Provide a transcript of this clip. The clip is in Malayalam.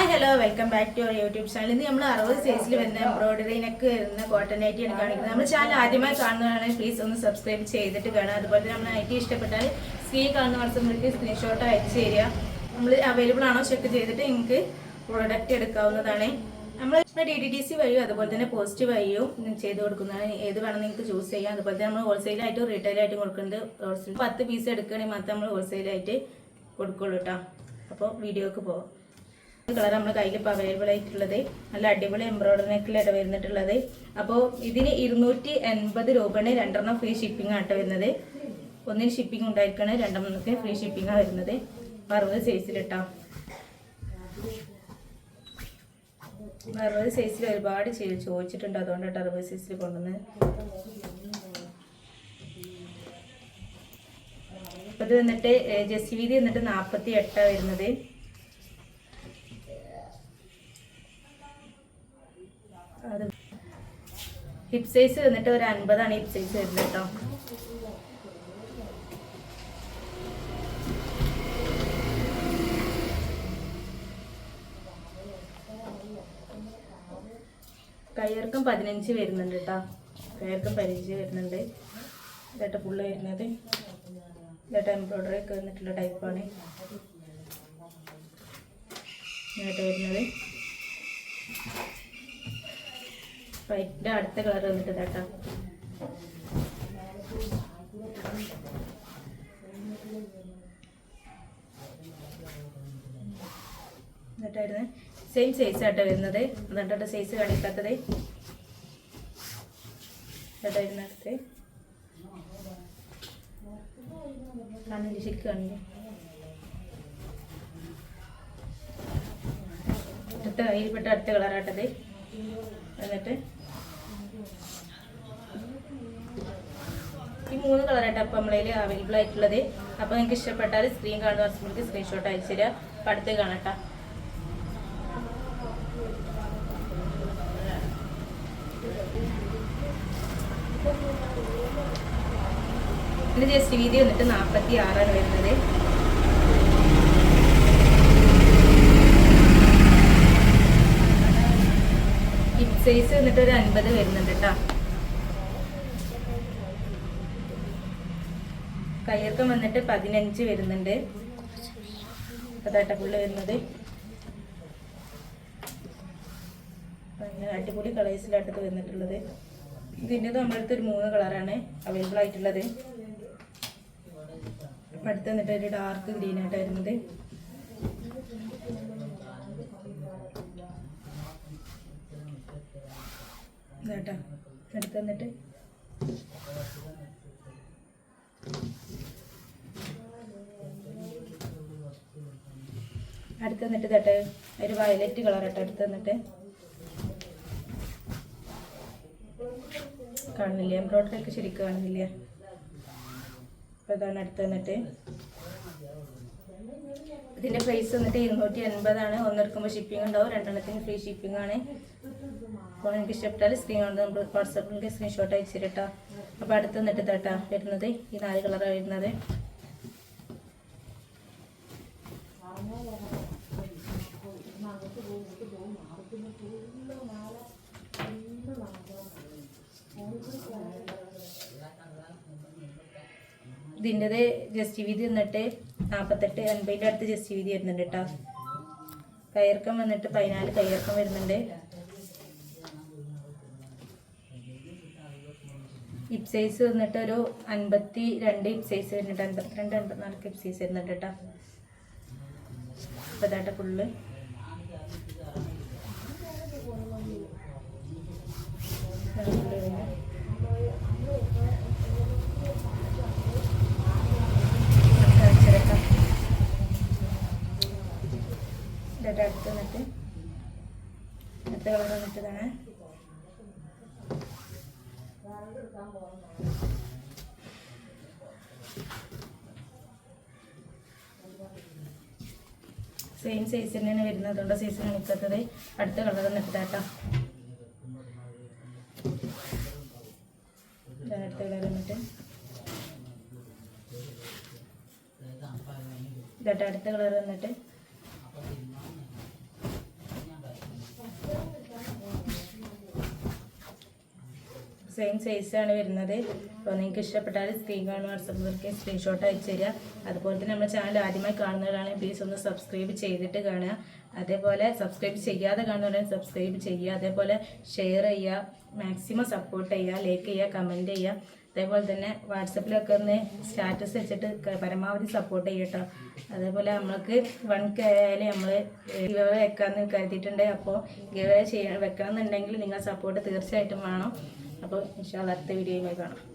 Hi hello welcome back to our YouTube channel. ഇന്ന് നമ്മൾ 60 സൈസിൽ വരുന്ന എംബ്രോയിഡറി നെക്ക് വരുന്ന കോട്ടൺ നൈറ്റിയാണ് കാണിക്കുന്നത്. നമ്മുടെ ചാനൽ ആദ്യമായി കാണുന്നതാണെങ്കിൽ പ്ലീസ് ഒന്ന് സബ്സ്ക്രൈബ് ചെയ്തിട്ട് കാണാം. അതുപോലെ നമ്മൾ നൈറ്റി ഇഷ്ടപ്പെട്ടാൽ സ്ക്രീൻ കാണുന്ന വാട്സപ്പിലേക്ക് സ്ക്രീൻഷോട്ട് അയച്ചു തരിക. നമ്മൾ അവൈലബിൾ ആണോ ചെക്ക് ചെയ്തിട്ട് നിങ്ങൾക്ക് പ്രോഡക്റ്റ് എടുക്കാവുന്നതാണ്. നമ്മൾ DTDC വഴിയും അതുപോലെ തന്നെ പോസ്റ്റ് വഴിയും ചെയ്ത് കൊടുക്കുന്നതാണ്. ഏത് വേണം നിങ്ങൾക്ക് ചൂസ് ചെയ്യാം. അതുപോലെ തന്നെ നമ്മൾ ഹോൾസെയിലായിട്ടും റീറ്റെയിലായിട്ടും കൊടുക്കുന്നുണ്ട്. 10 പീസ് എടുക്കുകയാണെങ്കിൽ മാത്രം നമ്മൾ ഹോൾസെയിലായിട്ട് കൊടുക്കുള്ളൂ കേട്ടോ. അപ്പോൾ വീഡിയോക്ക് പോവാം. കളർ നമ്മുടെ കയ്യിൽ ഇപ്പോൾ അവൈലബിൾ ആയിട്ടുള്ളത് നല്ല അടിപൊളി എംബ്രോയിഡറി നെക്കിലാണ് വരുന്നിട്ടുള്ളത്. അപ്പോൾ ഇതിന് 280 രൂപയാണ്. 2 ഫ്രീ ഷിപ്പിംഗ് ആട്ടോ വരുന്നത്. ഒന്നിന് ഷിപ്പിംഗ് ഉണ്ടായിരിക്കണം, 2 ഫ്രീ ഷിപ്പിംഗാണ് വരുന്നത്. 60 സൈസിലിട്ടോ. 60 സൈസിൽ ഒരുപാട് ചോദിച്ചിട്ടുണ്ട്, അതുകൊണ്ടാണ് 60 സൈസിൽ കൊണ്ടുവന്നത്. അപ്പോൾ ഇത് വന്നിട്ട് ജസ്റ്റ് വീതി വന്നിട്ട് 48 വരുന്നത്. ഹിപ്പ് സൈസ് വന്നിട്ട് ഒരു 50 ഹിപ്പ് സൈസ് വരുന്നത് കേട്ടോ. കയ്യിറക്കം 15 വരുന്നുണ്ട് കേട്ടോ. കയ്യിറക്കം 15 വരുന്നുണ്ട്. ഇതായിട്ട് ഫുള്ള് വരുന്നത്. ഇതായിട്ട് എംബ്രോയിഡറി ഒക്കെ വന്നിട്ടുള്ള ടൈപ്പാണ് ഇതായിട്ട് വരുന്നത്. വൈറ്റിൻ്റെ അടുത്ത കളർ വന്നിട്ട് കേട്ടോ. എന്നിട്ടായിരുന്നു സെയിം സൈസ് ആട്ടോ വരുന്നത്. അതുകൊണ്ടാണ് സൈസ് കാണിക്കാത്തത്. ഇതായിരുന്നു അടുത്ത് കാണില്ല, ശരിക്കും കാണില്ല. കയ്യിൽപ്പെട്ട അടുത്ത കളറാട്ടത്. എന്നിട്ട് ഈ 3 കളറായിട്ട് അപ്പം നമ്മളതിൽ അവൈലബിൾ ആയിട്ടുള്ളത്. അപ്പോൾ നിങ്ങൾക്ക് ഇഷ്ടപ്പെട്ടാൽ സ്ക്രീൻ കാണുന്ന വാട്സപ്പിലേക്ക് സ്ക്രീൻഷോട്ട് അയച്ചു തരിക. അപ്പം അടുത്ത് കാണട്ടോ. ഇതിൻ്റെ ജസ്റ്റ് വീതി വന്നിട്ട് 46 വരുന്നത്. ഹിപ്പ് സൈസ് വന്നിട്ട് ഒരു 50 വരുന്നുണ്ട് കേട്ടോ. കയ്യിറക്കം വന്നിട്ട് 15 വരുന്നുണ്ട്. അതാട്ട ഫുള്ള് വരുന്നത്. അങ്ങനെ അടിപൊളി കളേഴ്സിലാട്ടത് വന്നിട്ടുള്ളത്. ഇതിൻ്റെ നമ്മുടെ അടുത്ത് ഒരു 3 കളറാണ് അവൈലബിൾ ആയിട്ടുള്ളത്. അപ്പം അടുത്ത് വന്നിട്ട് ഒരു ഡാർക്ക് ഗ്രീൻ ആയിട്ട് വരുന്നത്. ഇതാട്ടോ അടുത്ത് വന്നിട്ട് തട്ടെ ഒരു വയലറ്റ് കളറാട്ടോ. അടുത്ത് വന്നിട്ട് കാണുന്നില്ല, എംബ്രോയിഡറി ഒക്കെ ശരിക്കും കാണുന്നില്ല. അപ്പോൾ അതാണ് അടുത്ത് വന്നിട്ട്. ഇതിൻ്റെ പ്രൈസ് വന്നിട്ട് 280 ഒന്നെടുക്കുമ്പോൾ ഷിപ്പിംഗ് ഉണ്ടാവും, 2 ഫ്രീ ഷിപ്പിംഗ് ആണ്. അപ്പോൾ എനിക്ക് ഇഷ്ടപ്പെട്ടാൽ സ്ക്രീൻ കൊണ്ട് നമ്മൾ വാട്സാപ്പിലേക്ക് സ്ക്രീൻഷോട്ട് അയച്ചു തരട്ടോ. അപ്പോൾ അടുത്ത് വന്നിട്ട് തട്ടാ വരുന്നത് ഈ 4 കളറാണ് വരുന്നത്. ഇതിൻ്റെത് ജസ്റ്റ് വീതി വന്നിട്ട് 48, 80 അടുത്ത് ജസ്റ്റ് വീതി വരുന്നുണ്ട് കേട്ടോ. കയ്യിറക്കം വന്നിട്ട് 14 കയ്യിറക്കം വരുന്നുണ്ട്. ഹിപ്പ് സൈസ് വന്നിട്ട് ഒരു 52 ഹിപ്പ് സൈസ് വരുന്നുണ്ട്. 52, 54 ഹിപ്പ് സൈസ് വരുന്നുണ്ട് കേട്ടോ. അപ്പോൾ ഇതാട്ട ഫുള്ള് അടുത്ത് വന്നിട്ട് അടുത്ത കളർ വന്നിട്ടതാണ്. സെയിം സൈസ് തന്നെയാണ് വരുന്നത്, അതുകൊണ്ട് സൈസ് കാണിക്കാത്തത്. അടുത്ത കളർ വന്നിട്ടാട്ടോ. അടുത്ത കളർ വന്നിട്ട് ഇതായിട്ട് അടുത്ത കളർ വന്നിട്ട് സെയിം സൈസാണ് വരുന്നത്. അപ്പോൾ നിങ്ങൾക്ക് ഇഷ്ടപ്പെട്ടാൽ സ്ക്രീൻ കാണുന്ന വാട്സപ്പിലേക്ക് സ്ക്രീൻഷോട്ട് അയച്ചു തരിക. അതുപോലെ തന്നെ നമ്മുടെ ചാനൽ ആദ്യമായി കാണുന്നവരാണെങ്കിൽ പ്ലീസ് ഒന്ന് സബ്സ്ക്രൈബ് ചെയ്തിട്ട് കാണുക. അതേപോലെ സബ്സ്ക്രൈബ് ചെയ്യാതെ കാണുന്നവരാണെങ്കിൽ സബ്സ്ക്രൈബ് ചെയ്യുക. അതേപോലെ ഷെയർ ചെയ്യുക, മാക്സിമം സപ്പോർട്ട് ചെയ്യുക, ലൈക്ക് ചെയ്യുക, കമൻറ്റ് ചെയ്യുക. അതേപോലെ തന്നെ വാട്സപ്പിലൊക്കെ ഒന്ന് സ്റ്റാറ്റസ് വെച്ചിട്ട് പരമാവധി സപ്പോർട്ട് ചെയ്യട്ടോ. അതേപോലെ നമ്മൾക്ക് 1K ആയാലും നമ്മൾ ഗിവ് അവേ വെക്കാമെന്ന് കരുതിയിട്ടുണ്ട്. അപ്പോൾ ഗിവ് അവേ വെക്കണം എന്നുണ്ടെങ്കിൽ നിങ്ങൾ സപ്പോർട്ട് തീർച്ചയായിട്ടും വേണം. അപ്പോൾ ഇൻഷാ അല്ലാഹ് അടുത്ത വീഡിയോയുമായി കാണാം.